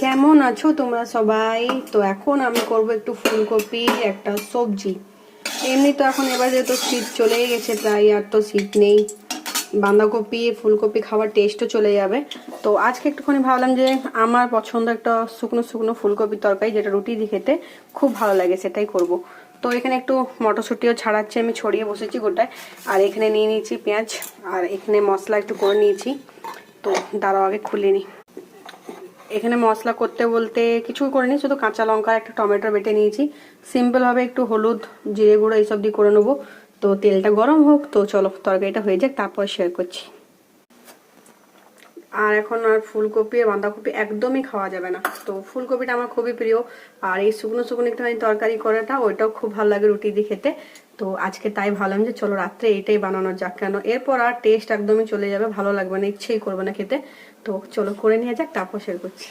কেমন আছো তোমরা সবাই? তো এখন আমি করব একটু ফুলকপি একটা সবজি। এমনি তো এখন এবার যেহেতু শীত চলেই গেছে, প্রায় আর তো শীত নেই, বাঁধাকপি ফুলকপি খাওয়ার টেস্টও চলে যাবে। তো আজকে একটুখানি ভাবলাম যে আমার পছন্দ একটা শুকনো শুকনো ফুলকপির তরকারি, যেটা রুটি দিয়ে খেতে খুব ভালো লাগে, সেটাই করব। তো এখানে একটু মটরশুঁটিও ছাড়াচ্ছি, আমি ছড়িয়ে বসেছি গোটায়। আর এখানে নিয়ে নিয়েছি পেঁয়াজ, আর এখানে মশলা একটু করে নিয়েছি। তো দাঁড়াও আগে খুলে নিই। এখানে মশলা করতে বলতে কিছুই করিনি, শুধু কাঁচা লঙ্কা একটা টমেটো বেটে নিয়েছি। সিম্পলভাবে একটু হলুদ জিরে গুঁড়ো এইসব দিয়ে করে নেবো। তো তেলটা গরম হোক, তো চলো তরকারিটা হয়ে যাক, তারপর শেয়ার করছি। আর এখন আর ফুলকপি আর বাঁধাকপি একদমই খাওয়া যাবে না, তো ফুলকপিটা আমার খুবই প্রিয়। আর এই শুকনো শুকনো একটুখানি তরকারি করাটা ওইটাও খুব ভালো লাগে রুটি দিয়ে খেতে। তো আজকে তাই ভাবলাম যে চলো রাত্রে এইটাই বানানো যাক, কেন এরপর আর টেস্ট একদমই চলে যাবে, ভালো লাগবে না, ইচ্ছেই করবে না খেতে। তো চলো করে নিয়ে যাক, তারপর শেয়ার করছি।